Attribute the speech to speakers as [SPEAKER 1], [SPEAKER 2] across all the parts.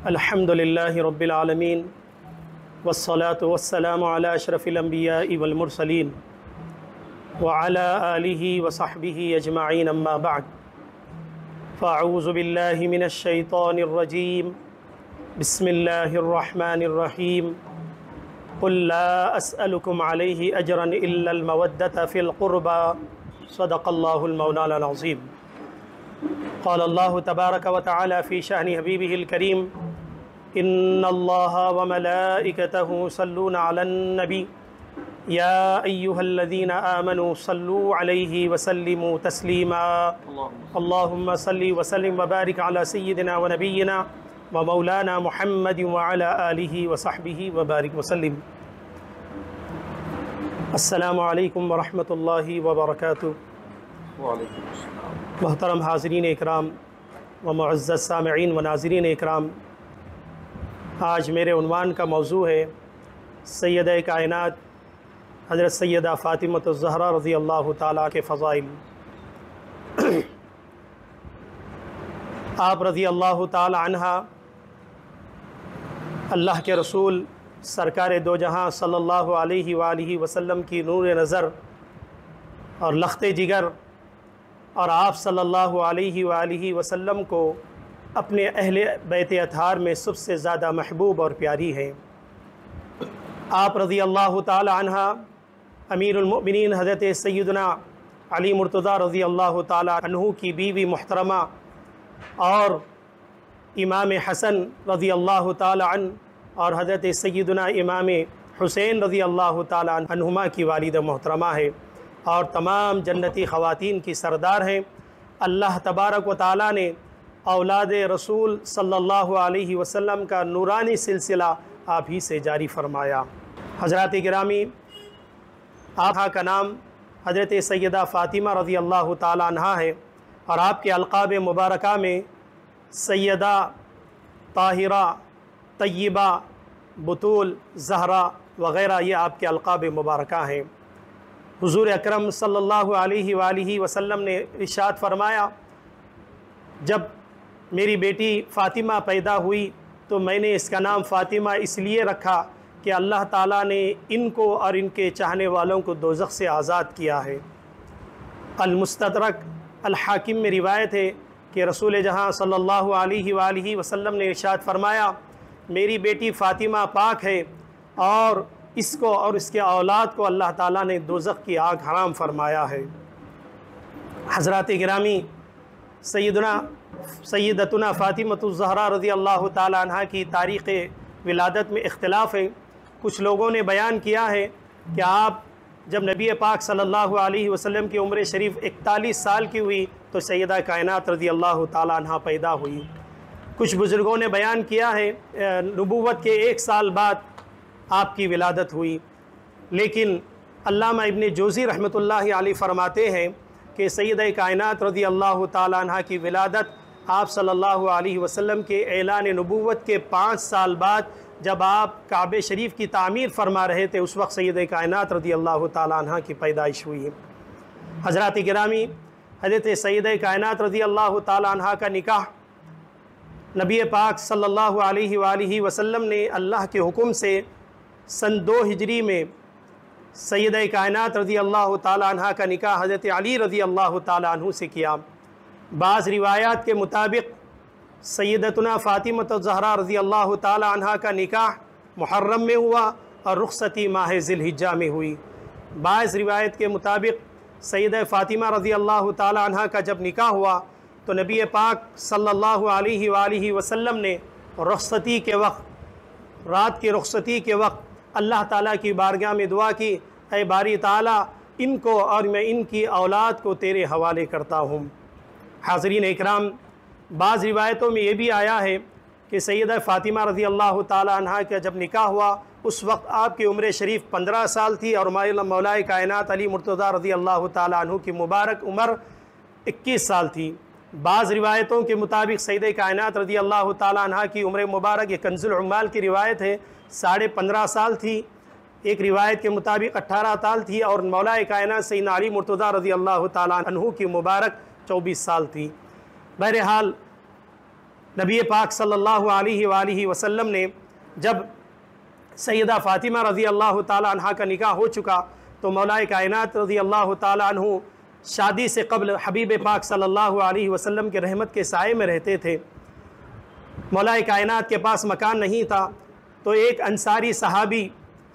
[SPEAKER 1] الحمدللہ رب العالمین والصلاة والسلام علی اشرف الانبیاء والمرسلین وعلی آلہ وصحبہ اجمعین اما بعد فاعوذ باللہ من الشیطان الرجیم بسم اللہ الرحمن الرحیم قل لا اسألکم علیہ اجرا الا المودة فی القربى صدق اللہ المولانا العظیم قال اللہ تبارک و تعالی فی شأن حبیبہ الکریم ان اللہ وملائکتہ صلون علی النبی یا ایہا الذین آمنوا صلوا علیہ وسلموا تسلیما اللہم صلی وسلم وبارک علی سیدنا ونبینا ومولانا محمد وعلی آلہ وصحبہ وبارک وسلم۔ السلام علیکم ورحمۃ اللہ وبرکاتہ۔
[SPEAKER 2] وعلیکم السلام۔
[SPEAKER 1] محترم حاضرین اکرام و معزز سامعین و ناظرین اکرام، آج میرے عنوان کا موضوع ہے سیدہ کائنات حضرت سیدہ فاطمۃ الزہرا رضی اللہ تعالیٰ کے فضائل۔ آپ رضی اللہ تعالی عنہ اللہ کے رسول سرکار دو جہاں صلی اللہ علیہ وآلہ وسلم کی نور نظر اور لخت جگر، اور آپ صلی اللہ علیہ وآلہ وسلم کو اپنے اہل بیت اطہار میں سب سے زیادہ محبوب اور پیاری ہیں۔ آپ رضی اللہ تعالی عنہ امیر المؤمنین حضرت سیدنا علی مرتضیٰ رضی اللہ تعالی عنہ کی بیوی محترمہ اور امام حسن رضی اللہ تعالی عنہ اور حضرت سیدنا امام حسین رضی اللہ تعالی عنہما کی والدہ محترمہ ہے، اور تمام جنتی خواتین کی سردار ہیں۔ اللہ تبارک و تعالیٰ نے اولاد رسول صلی اللہ علیہ وسلم کا نورانی سلسلہ آپ ہی سے جاری فرمایا۔ حضرات گرامی، آپ کا نام حضرت سیدہ فاطمہ رضی اللہ تعالی عنہ ہے، اور آپ کے القاب مبارکہ میں سیدہ، طاہرہ، طیبہ، بطول، زہرا وغیرہ یہ آپ کے القاب مبارکہ ہیں۔ حضور اکرم صلی اللہ علیہ وآلہ وسلم نے ارشاد فرمایا، جب میری بیٹی فاطمہ پیدا ہوئی تو میں نے اس کا نام فاطمہ اس لیے رکھا کہ اللہ تعالیٰ نے ان کو اور ان کے چاہنے والوں کو دوزخ سے آزاد کیا ہے۔ المستدرک الحاکم میں روایت ہے کہ رسول جہاں صلی اللہ علیہ وآلہ وسلم نے ارشاد فرمایا، میری بیٹی فاطمہ پاک ہے، اور اس کو اور اس کے اولاد کو اللہ تعالیٰ نے دوزخ کی آگ حرام فرمایا ہے۔ حضرات گرامی، سیدتنا فاطمۃ الزہرا رضی اللہ تعالی عنہ کی تاریخ ولادت میں اختلاف ہے۔ کچھ لوگوں نے بیان کیا ہے کہ آپ جب نبی پاک صلی اللہ علیہ وسلم کی عمر شریف 41 سال کی ہوئی تو سیدہ کائنات رضی اللہ تعالی عنہ پیدا ہوئی۔ کچھ بزرگوں نے بیان کیا ہے نبوت کے 1 سال بعد آپ کی ولادت ہوئی، لیکن علامہ ابن جوزی رحمۃ اللہ علیہ فرماتے ہیں کہ سیدہ کائنات رضی اللہ تعالی عنہ کی ولادت آپ صلی اللہ علیہ وسلم کے اعلان نبوت کے 5 سال بعد جب آپ کعبہ شریف کی تعمیر فرما رہے تھے، اس وقت سیدہ کائنات رضی اللہ تعالی عنہ کی پیدائش ہوئی۔ حضرات گرامی، حضرت سیدہ کائنات رضی اللہ تعالی عنہ کا نکاح نبی پاک صلی اللہ علیہ وآلہ وسلم نے اللہ کے حکم سے سن 2 ہجری میں سیدہ کائنات رضی اللہ تعالی عنہ کا نکاح حضرت علی رضی اللہ تعالی عنہ سے کیا۔ بعض روایات کے مطابق سیدتنا فاطمۃ الزہرا رضی اللہ تعالی عنہ کا نکاح محرم میں ہوا اور رخصتی ماہ ذی الحجہ میں ہوئی۔ بعض روایت کے مطابق سیدہ فاطمہ رضی اللہ تعالی عنہ کا جب نکاح ہوا تو نبی پاک صلی اللہ علیہ وآلہ وسلم نے رخصتی کے وقت، رات کی رخصتی کے وقت اللہ تعالیٰ کی بارگاہ میں دعا کی، اے باری تعالیٰ ان کو اور میں ان کی اولاد کو تیرے حوالے کرتا ہوں۔ حاضرین اکرام، بعض روایتوں میں یہ بھی آیا ہے کہ سیدہ فاطمہ رضی اللہ تعالی عنہ کا جب نکاح ہوا اس وقت آپ کی عمر شریف 15 سال تھی، اور مولا کائنات علی مرتضیٰ رضی اللہ تعالی عنہ کی مبارک عمر 21 سال تھی۔ بعض روایتوں کے مطابق سیدہ کائنات رضی اللہ تعالی عنہ کی عمر مبارک، یہ کنز العمال کی روایت ہے، 15.5 سال تھی۔ ایک روایت کے مطابق 18 سال تھی، اور مولا کائنات سیدنا علی مرتضیٰ رضی اللہ تعالی عنہ کی مبارک 24 سال تھی۔ بہرحال نبی پاک صلی اللہ علیہ وآلہ وسلم نے جب سیدہ فاطمہ رضی اللہ تعالی عنہ کا نکاح ہو چکا تو مولا کائنات رضی اللہ تعالی عنہ شادی سے قبل حبیب پاک صلی اللہ علیہ وسلم کے رحمت کے سائے میں رہتے تھے۔ مولا کائنات کے پاس مکان نہیں تھا تو ایک انصاری صحابی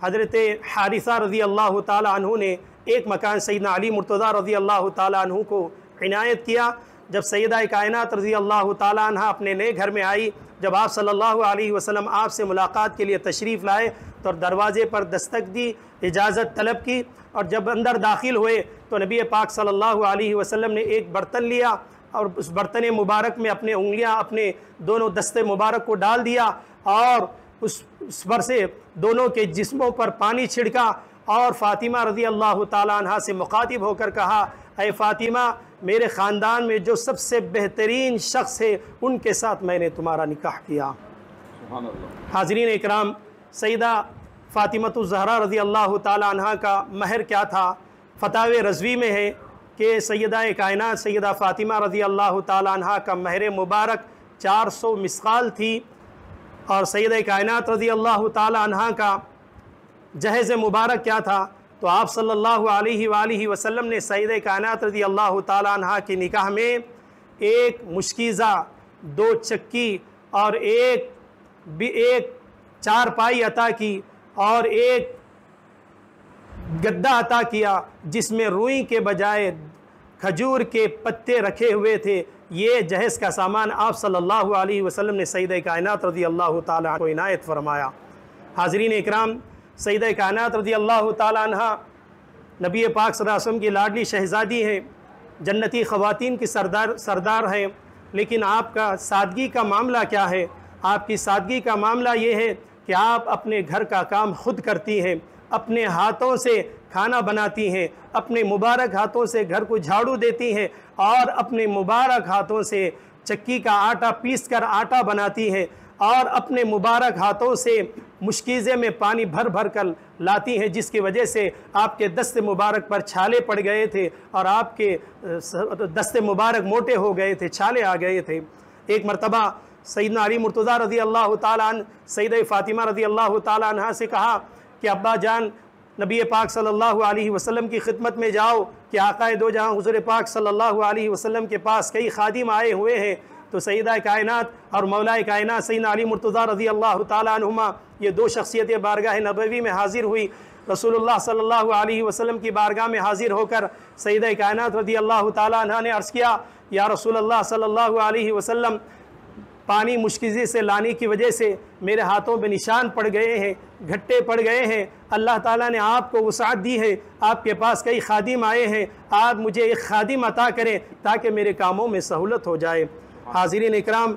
[SPEAKER 1] حضرت حارثہ رضی اللہ تعالی عنہ نے ایک مکان سیدنا علی مرتضیٰ رضی اللہ تعالی عنہ کو عنایت کیا۔ جب سیدہ کائنات رضی اللہ تعالی عنہ اپنے نئے گھر میں آئی، جب آپ صلی اللہ علیہ وسلم آپ سے ملاقات کے لیے تشریف لائے تو دروازے پر دستک دی، اجازت طلب کی، اور جب اندر داخل ہوئے تو نبی پاک صلی اللہ علیہ وسلم نے ایک برتن لیا اور اس برتن مبارک میں اپنے انگلیاں اپنے دونوں دستے مبارک کو ڈال دیا اور اس پر سے دونوں کے جسموں پر پانی چھڑکا اور فاطمہ رضی اللہ تعالی عنہ سے مخاطب ہو کر کہا، اے فاطمہ، میرے خاندان میں جو سب سے بہترین شخص ہے ان کے ساتھ میں نے تمہارا نکاح کیا۔
[SPEAKER 2] سبحان اللہ۔
[SPEAKER 1] حاضرین اکرام، سیدہ فاطمۃ الزہرا رضی اللہ تعالی عنہ کا مہر کیا تھا؟ فتاوی رضوی میں ہے کہ سیدہ کائنات سیدہ فاطمہ رضی اللہ تعالی عنہ کا مہر مبارک 400 مسقال تھی، اور سیدہ کائنات رضی اللہ تعالی عنہ کا جہیز مبارک کیا تھا؟ تو آپ صلی اللہ علیہ وآلہ وسلم نے سیدہ کائنات رضی اللہ تعالی عنہ کے نکاح میں ایک مشکیزہ، 2 چکی اور ایک چارپائی عطا کی اور ایک گدا عطا کیا جس میں روئی کے بجائے کھجور کے پتے رکھے ہوئے تھے۔ یہ جہیز کا سامان آپ صلی اللہ علیہ وسلم نے سیدہ کائنات رضی اللہ تعالی عنہ کو عنایت فرمایا۔ حاضرین اکرام، سیدہ کائنات رضی اللہ تعالی عنہ نبی پاک صلی اللہ علیہ وسلم کی لاڈلی شہزادی ہیں، جنتی خواتین کی سردار ہیں، لیکن آپ کا سادگی کا معاملہ کیا ہے؟ آپ کی سادگی کا معاملہ یہ ہے کہ آپ اپنے گھر کا کام خود کرتی ہیں، اپنے ہاتھوں سے کھانا بناتی ہیں، اپنے مبارک ہاتھوں سے گھر کو جھاڑو دیتی ہیں اور اپنے مبارک ہاتھوں سے چکی کا آٹا پیس کر آٹا بناتی ہیں اور اپنے مبارک ہاتھوں سے مشکیزے میں پانی بھر بھر کر لاتی ہیں، جس کی وجہ سے آپ کے دست مبارک پر چھالے پڑ گئے تھے اور آپ کے دست مبارک موٹے ہو گئے تھے، چھالے آ گئے تھے۔ ایک مرتبہ سیدنا علی مرتضیٰ رضی اللہ تعالیٰ عنہ سیدہ فاطمہ رضی اللہ تعالیٰ عنہ سے کہا کہ ابا جان، نبی پاک صلی اللہ علیہ وسلم کی خدمت میں جاؤ کہ آقا دو جہاں حضور پاک صلی اللہ علیہ وسلم کے پاس کئی خادم آئے ہوئے ہیں۔ تو سیدہ کائنات اور مولا کائنات سیدنا علی مرتضیٰ رضی اللہ تعالیٰ عنہما، یہ 2 شخصیتیں بارگاہ نبوی میں حاضر ہوئی۔ رسول اللہ صلی اللہ علیہ وسلم کی بارگاہ میں حاضر ہو کر سیدہ کائنات رضی اللہ تعالیٰ عنہ نے عرض کیا، یا رسول اللہ صلی اللہ علیہ وسلم، پانی مشکیزے سے لانے کی وجہ سے میرے ہاتھوں پہ نشان پڑ گئے ہیں، گھٹے پڑ گئے ہیں، اللہ تعالیٰ نے آپ کو وسعت دی ہے، آپ کے پاس کئی خادم آئے ہیں، آپ مجھے ایک خادم عطا کریں تاکہ میرے کاموں میں سہولت ہو جائے۔ حاضرین اکرام،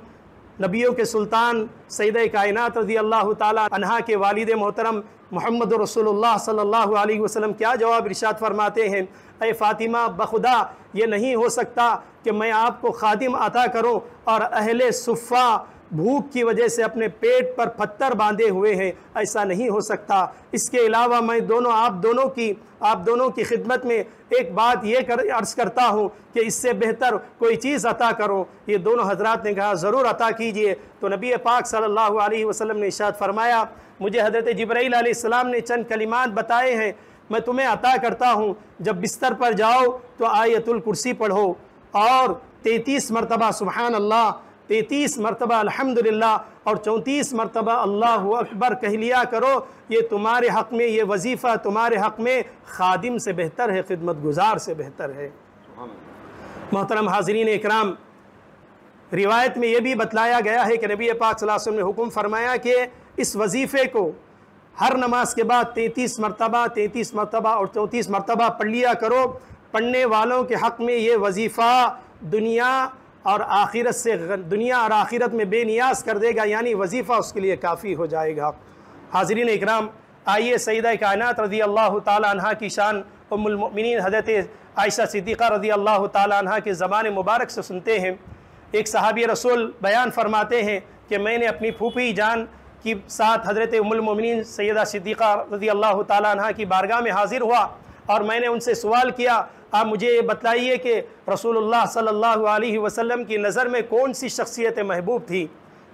[SPEAKER 1] نبیوں کے سلطان سیدہ کائنات رضی اللہ تعالیٰ عنہا کے والد محترم محمد رسول اللہ صلی اللہ علیہ وسلم کیا جواب ارشاد فرماتے ہیں، اے فاطمہ، بخدا یہ نہیں ہو سکتا کہ میں آپ کو خادم عطا کروں اور اہل صفہ بھوک کی وجہ سے اپنے پیٹ پر پتھر باندھے ہوئے ہیں، ایسا نہیں ہو سکتا۔ اس کے علاوہ میں آپ دونوں کی خدمت میں ایک بات یہ عرض کرتا ہوں کہ اس سے بہتر کوئی چیز عطا کرو۔ یہ دونوں حضرات نے کہا ضرور عطا کیجئے۔ تو نبی پاک صلی اللہ علیہ وسلم نے ارشاد فرمایا، مجھے حضرت جبرائیل علیہ السلام نے چند کلمات بتائے ہیں، میں تمہیں عطا کرتا ہوں، جب بستر پر جاؤ تو آیت الکرسی پڑھو اور 33 مرتبہ سبحان اللہ، 33 مرتبہ الحمدللہ اور 34 مرتبہ اللہ اکبر کہہ لیا کرو۔ یہ تمہارے حق میں، یہ وظیفہ تمہارے حق میں خادم سے بہتر ہے، خدمت گزار سے بہتر ہے۔ محترم حاضرین اکرام، روایت میں یہ بھی بتلایا گیا ہے کہ نبی پاک صلی اللہ علیہ وسلم نے حکم فرمایا کہ اس وظیفے کو ہر نماز کے بعد 33 مرتبہ اور 34 مرتبہ پڑھ لیا کرو۔ پڑھنے والوں کے حق میں یہ وظیفہ دنیا اور آخرت میں بے نیاز کر دے گا، یعنی وظیفہ اس کے لیے کافی ہو جائے گا۔ حاضرین اکرام، آئیے سیدہ کائنات رضی اللہ تعالی عنہ کی شان ام المؤمنین حضرت عائشہ صدیقہ رضی اللہ تعالی عنہ کے زبان مبارک سے سنتے ہیں۔ ایک صحابی رسول بیان فرماتے ہیں کہ میں نے اپنی پھوپھی جان کی ساتھ حضرت ام المؤمنین سیدہ صدیقہ رضی اللہ تعالی عنہ کی بارگاہ میں حاضر ہوا اور میں نے ان سے سوال کیا، آپ مجھے یہ بتلائیے کہ رسول اللہ صلی اللہ علیہ وسلم کی نظر میں کون سی شخصیت محبوب تھی؟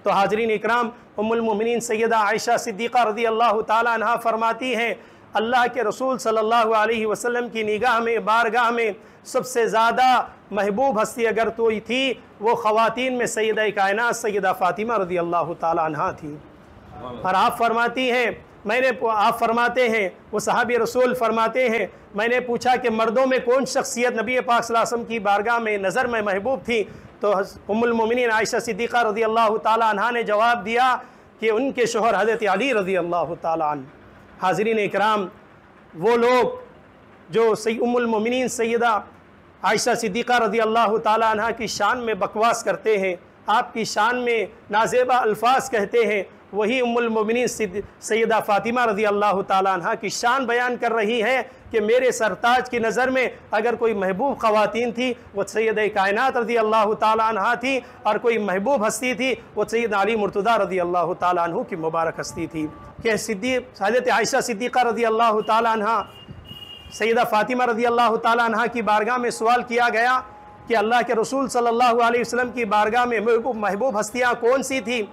[SPEAKER 1] تو حاضرین اکرام، ام المومنین سیدہ عائشہ صدیقہ رضی اللہ تعالی عنہا فرماتی ہیں اللہ کے رسول صلی اللہ علیہ وسلم کی نگاہ میں، بارگاہ میں سب سے زیادہ محبوب ہستی اگر کوئی تھی وہ خواتین میں سیدہ کائنات سیدہ فاطمہ رضی اللہ تعالی عنہا تھی۔ اور آپ فرماتی ہیں آپ فرماتے ہیں، وہ صحابی رسول فرماتے ہیں، میں نے پوچھا کہ مردوں میں کون شخصیت نبی پاک صلی اللہ علیہ وسلم کی بارگاہ میں نظر میں محبوب تھی؟ تو ام المومنین عائشہ صدیقہ رضی اللہ تعالی عنہا نے جواب دیا کہ ان کے شوہر حضرت علی رضی اللہ تعالی عنہ۔ حاضرین اکرام، وہ لوگ جو ام المومنین سیدہ عائشہ صدیقہ رضی اللہ تعالی عنہا کی شان میں بکواس کرتے ہیں، آپ کی شان میں نازیبہ الفاظ کہتے ہیں، وہی ام المومنین سیدہ فاطمہ رضی اللہ تعالی عنہا کی شان بیان کر رہی ہے کہ میرے سرتاج کی نظر میں اگر کوئی محبوب خواتین تھی وہ سیدہ کائنات رضی اللہ تعالی عنہا تھی، اور کوئی محبوب ہستی تھی وہ سید علی مرتضیٰ رضی اللہ تعالی عنہ کی مبارک ہستی تھی۔ کہ حضرت عائشہ صدیقہ رضی اللہ تعالی عنہا سیدہ فاطمہ رضی اللہ تعالی عنہا کی بارگاہ میں سوال کیا گیا کہ اللہ کے رسول صلی اللہ علیہ وسلم کی بارگاہ میں محبوب ہستیاں کون سی تھی؟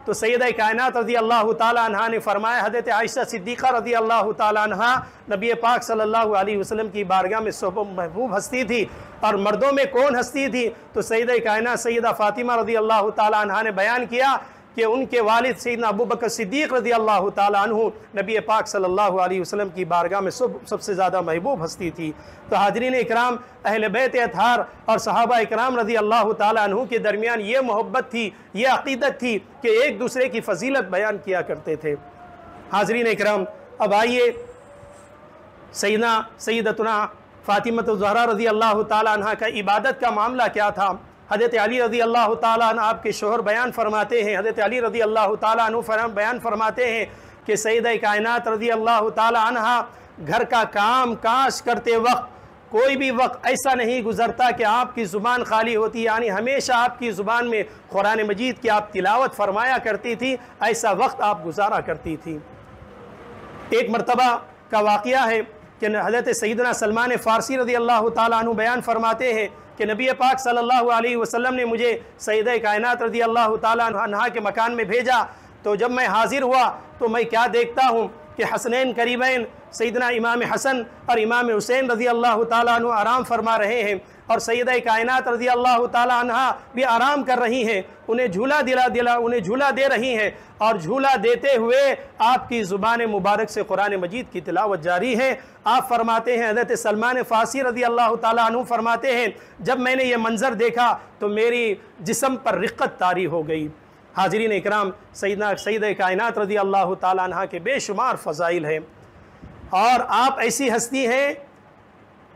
[SPEAKER 1] تو سیدہ کائنات رضی اللہ تعالی عنہا نے فرمایا حضرت عائشہ صدیقہ رضی اللہ تعالی عنہا نبی پاک صلی اللہ علیہ وسلم کی بارگاہ میں سب محبوب ہستی تھی۔ اور مردوں میں کون ہستی تھی؟ تو سیدہ کائنات سیدہ فاطمہ رضی اللہ تعالی عنہا نے بیان کیا کہ ان کے والد سیدنا ابوبکر صدیق رضی اللہ تعالی عنہ نبی پاک صلی اللہ علیہ وسلم کی بارگاہ میں سب سے زیادہ محبوب ہستی تھی۔ تو حاضرین اکرام، اہل بیت اطہار اور صحابہ اکرام رضی اللہ تعالی عنہ کے درمیان یہ محبت تھی، یہ عقیدت تھی کہ ایک دوسرے کی فضیلت بیان کیا کرتے تھے۔ حاضرین اکرام، اب آئیے سیدتنا فاطمہ الزہرا رضی اللہ تعالی عنہ کا عبادت کا معاملہ کیا تھا۔ حضرت علی رضی اللہ تعالیٰ عنہ آپ کے شوہر بیان فرماتے ہیں، حضرت علی رضی اللہ تعالیٰ عنہ بیان فرماتے ہیں کہ سیدہ کائنات رضی اللہ تعالیٰ عنہ گھر کا کام کاج کرتے وقت کوئی بھی وقت ایسا نہیں گزرتا کہ آپ کی زبان خالی ہوتی، یعنی ہمیشہ آپ کی زبان میں قرآن مجید کی آپ تلاوت فرمایا کرتی تھی، ایسا وقت آپ گزارا کرتی تھی۔ ایک مرتبہ کا واقعہ ہے کہ حضرت سیدنا سلمان فارسی رضی اللہ تعالیٰ عنہ بیان فرماتے ہیں کہ نبی پاک صلی اللہ علیہ وسلم نے مجھے سیدہ کائنات رضی اللہ تعالیٰ عنہ کے مکان میں بھیجا، تو جب میں حاضر ہوا تو میں کیا دیکھتا ہوں کہ حسنین قریبین سیدنا امام حسن اور امام حسین رضی اللہ تعالیٰ عنہ آرام فرما رہے ہیں، اور سیدہ کائنات رضی اللہ تعالیٰ عنہ بھی آرام کر رہی ہیں، انہیں جھولا دے رہی ہیں، اور جھولا دیتے ہوئے آپ کی زبان مبارک سے قرآن مجید کی تلاوت جاری ہے۔ آپ فرماتے ہیں، حضرت سلمان فارسی رضی اللہ تعالیٰ عنہ فرماتے ہیں، جب میں نے یہ منظر دیکھا تو میری جسم پر رقت طاری ہو گئی۔ حاضرین اکرام، سیدہ کائنات رضی اللہ تعالیٰ عنہ کے بے شمار فضائل ہیں، اور آپ ایسی ہستی ہیں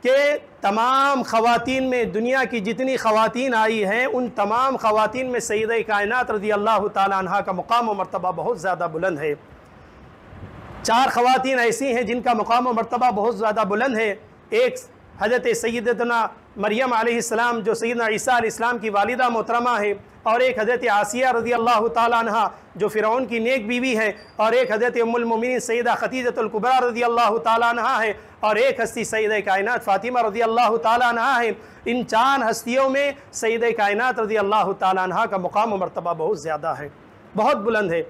[SPEAKER 1] کہ تمام خواتین میں، دنیا کی جتنی خواتین آئی ہیں ان تمام خواتین میں سیدہ کائنات رضی اللہ تعالیٰ عنہ کا مقام و مرتبہ بہت زیادہ بلند ہے۔ 4 خواتین ایسی ہیں جن کا مقام و مرتبہ بہت زیادہ بلند ہے۔ ایک حضرت سیدتنا مریم علیہ السلام جو سیدنا عیسیٰ علیہ السلام کی والدہ محترمہ ہے، اور ایک حضرت آسیہ رضی اللہ تعالیٰ عنہ جو فرعون کی نیک بیوی ہے، اور ایک حضرت ام المومنین سیدہ خدیجہ الکبریٰ رضی اللہ تعالیٰ عنہ ہے، اور ایک ہستی سیدہ کائنات فاطمہ رضی اللہ تعالیٰ عنہ ہے۔ ان 4 ہستیوں میں سیدہ کائنات رضی اللہ تعالیٰ عنہ کا مقام و مرتبہ بہت زیادہ ہے، بہت بلند ہے۔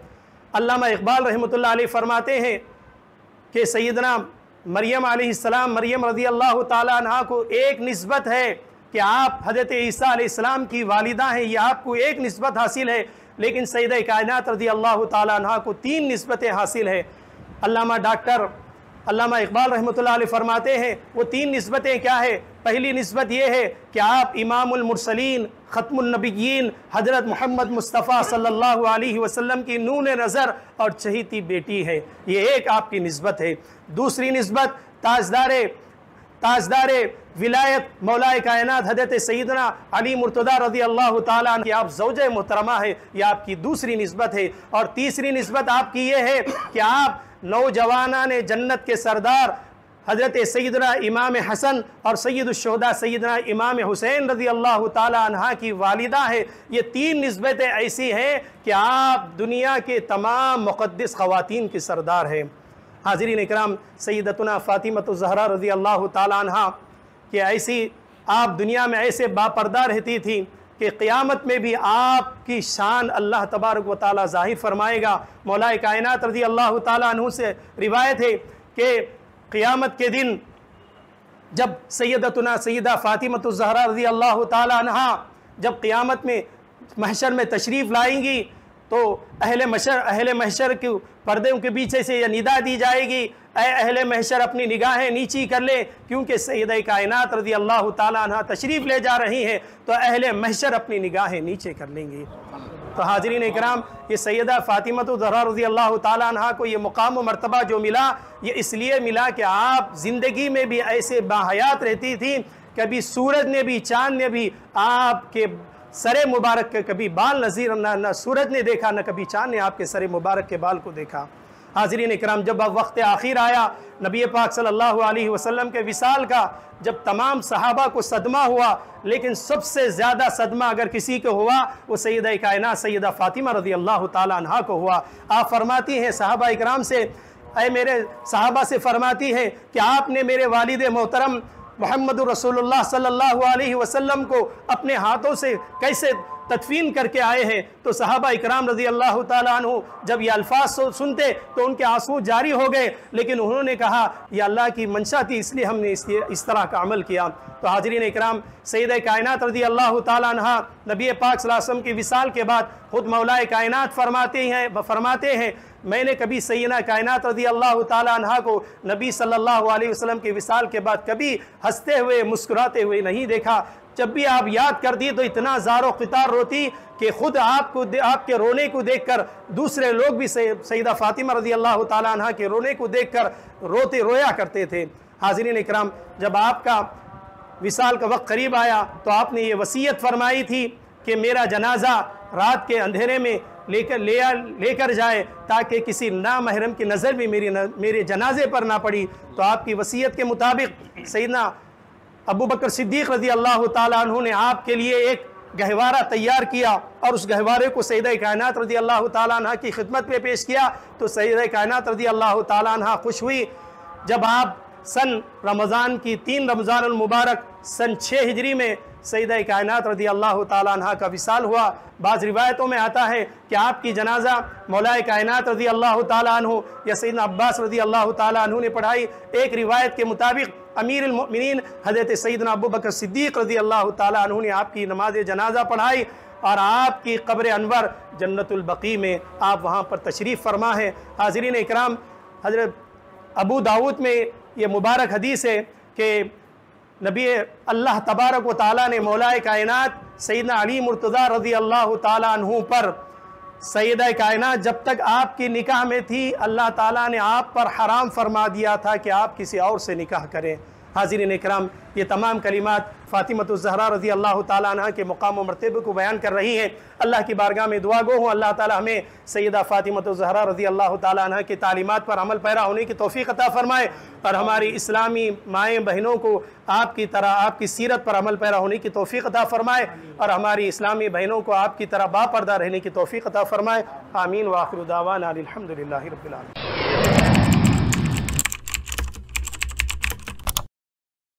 [SPEAKER 1] علامہ اقبال رحمۃ اللہ علیہ فرماتے ہیں کہ سیدنا مریم علیہ السلام، مریم رضی اللہ تعالیٰ عنہ کو ایک نسبت ہے کہ آپ حضرت عیسیٰ علیہ السلام کی والدہ ہیں، یہ آپ کو ایک نسبت حاصل ہے، لیکن سیدہ کائنات رضی اللہ تعالیٰ عنہ کو 3 نسبتیں حاصل ہیں۔ علامہ اقبال رحمۃ اللہ علیہ فرماتے ہیں وہ 3 نسبتیں کیا ہے؟ پہلی نسبت یہ ہے کہ آپ امام المرسلین، ختم النبیین حضرت محمد مصطفیٰ صلی اللہ علیہ وسلم کی نور نظر اور چہیتی بیٹی ہے، یہ ایک آپ کی نسبت ہے۔ دوسری نسبت تاجدار ولایت مولا کائنات حضرت سیدنا علی مرتضیٰ رضی اللہ تعالیٰ عنہ کی آپ زوجہ محترمہ ہے، یہ آپ کی دوسری نسبت ہے۔ اور تیسری نسبت آپ کی یہ ہے کہ آپ نوجوانان جنت کے سردار حضرت سیدنا امام حسن اور سید الشہداء سیدنا امام حسین رضی اللہ تعالیٰ عنہ کی والدہ ہے۔ یہ 3 نسبتیں ایسی ہیں کہ آپ دنیا کے تمام مقدس خواتین کے سردار ہیں۔ حاضرین اکرام، سیدتنا فاطمہ الزہرا رضی اللہ تعالیٰ عنہ کہ ایسی آپ دنیا میں ایسے باپردہ رہتی تھی کہ قیامت میں بھی آپ کی شان اللہ تبارک و تعالیٰ ظاہر فرمائے گا۔ مولا کائنات رضی اللہ تعالیٰ عنہ سے روایت ہے کہ قیامت کے دن جب سیدتنا سیدہ فاطمۃ الزہرا رضی اللہ تعالیٰ عنہ جب قیامت میں محشر میں تشریف لائیں گی تو اہل محشر کے پردوں کے پیچھے سے یہ ندا دی جائے گی، اے اہل محشر اپنی نگاہیں نیچی کر لیں، کیونکہ سیدہ کائنات رضی اللہ تعالیٰ عنہ تشریف لے جا رہی ہیں، تو اہل محشر اپنی نگاہیں نیچے کر لیں گی۔ تو حاضرین اکرام، یہ سیدہ فاطمۃ الزہرا رضی اللہ تعالیٰ عنہ کو یہ مقام و مرتبہ جو ملا، یہ اس لیے ملا کہ آپ زندگی میں بھی ایسے باحیات رہتی تھیں، کبھی سورج نے بھی چاند نے بھی آپ کے سر مبارک کے کبھی بال نظیر نہ سورج نے دیکھا نہ کبھی چاند نے آپ کے سر مبارک کے بال کو دیکھا۔ حاضرین اکرام، جب وقت آخر آیا نبی پاک صلی اللہ علیہ وسلم کے وصال کا، جب تمام صحابہ کو صدمہ ہوا، لیکن سب سے زیادہ صدمہ اگر کسی کو ہوا وہ سیدہ کائنات سیدہ فاطمہ رضی اللہ تعالیٰ عنہ کو ہوا۔ آپ فرماتی ہیں صحابہ اکرام سے، اے میرے صحابہ سے فرماتی ہیں کہ آپ نے میرے والد محترم محمد رسول اللہ صلی اللہ علیہ وسلم کو اپنے ہاتھوں سے کیسے تدفین کر کے آئے ہیں؟ تو صحابہ اکرام رضی اللہ تعالیٰ عنہ جب یہ الفاظ سنتے تو ان کے آنسو جاری ہو گئے، لیکن انہوں نے کہا یہ اللہ کی منشا تھی، اس لیے ہم نے اس طرح کا عمل کیا۔ تو حاضرین اکرام، سیدہ کائنات رضی اللہ تعالیٰ عنہ نبی پاک صلی اللہ علیہ وسلم کی وصال کے بعد خود مولا کائنات فرماتے ہیں میں نے کبھی سیدہ کائنات رضی اللہ تعالیٰ عنہ کو نبی صلی اللہ علیہ وسلم کے وصال کے بعد کبھی ہنستے ہوئے مسکراتے ہوئے نہیں دیکھا۔ جب بھی آپ یاد کر دی تو اتنا زار و قطار روتی کہ خود آپ کے رونے کو دیکھ کر دوسرے لوگ بھی سیدہ فاطمہ رضی اللہ تعالیٰ عنہ کے رونے کو دیکھ کر رویا کرتے تھے۔ حاضرین اکرام، جب آپ کا وصال کا وقت قریب آیا تو آپ نے یہ وصیت فرمائی تھی کہ میرا جنازہ رات کے اندھیرے میں لے کر جائے تاکہ کسی نامحرم کی نظر بھی میرے جنازے پر نہ پڑی۔ تو آپ کی وصیت کے مطابق سیدنا ابو بکر صدیق رضی اللہ تعالیٰ عنہ نے آپ کے لیے ایک گہوارہ تیار کیا اور اس گہوارے کو سیدہ کائنات رضی اللہ تعالیٰ عنہ کی خدمت میں پیش کیا تو سیدہ کائنات رضی اللہ تعالیٰ عنہ خوش ہوئی۔ جب آپ سن رمضان کی 3 رمضان المبارک سن 6 ہجری میں سیدہ کائنات رضی اللہ تعالیٰ عنہ کا وصال ہوا، بعض روایتوں میں آتا ہے کہ آپ کی جنازہ مولا کائنات رضی اللہ تعالیٰ عنہ یا سیدنا عباس رضی اللہ تعالیٰ عنہ نے پڑھائی۔ ایک روایت کے مطابق امیر المؤمنین حضرت سیدنا ابو بکر صدیق رضی اللہ تعالیٰ عنہ نے آپ کی نماز جنازہ پڑھائی اور آپ کی قبر انور جنت البقیع میں آپ وہاں پر تشریف فرما ہے۔ حاضرین اکرام، حضرت ابو داؤد میں یہ مبارک حدیث ہے کہ نبی اللہ تبارک و تعالیٰ نے مولا کائنات سیدنا علی مرتضیٰ رضی اللہ تعالیٰ عنہ پر سیدہ کائنات جب تک آپ کی نکاح میں تھی اللہ تعالیٰ نے آپ پر حرام فرما دیا تھا کہ آپ کسی اور سے نکاح کریں۔ حاضرین اکرام، یہ تمام کلمات فاطمۃ الزہرا رضی اللہ تعالیٰ عنہ کے مقام و مرتبے کو بیان کر رہی ہیں۔ اللہ کی بارگاہ میں دعا گو ہوں اللہ تعالیٰ ہمیں سیدہ فاطمۃ الزہرا رضی اللہ تعالیٰ عنہ کی تعلیمات پر عمل پیرا ہونے کی توفیق عطا فرمائے اور ہماری اسلامی مائیں بہنوں کو آپ کی طرح آپ کی سیرت پر عمل پیرا ہونے کی توفیق عطا فرمائے اور ہماری اسلامی بہنوں کو آپ کی طرح باپردہ رہنے کی توفیق عطا فرمائے۔ آمین وآخر دعوانا الحمدللہ رب العالمین۔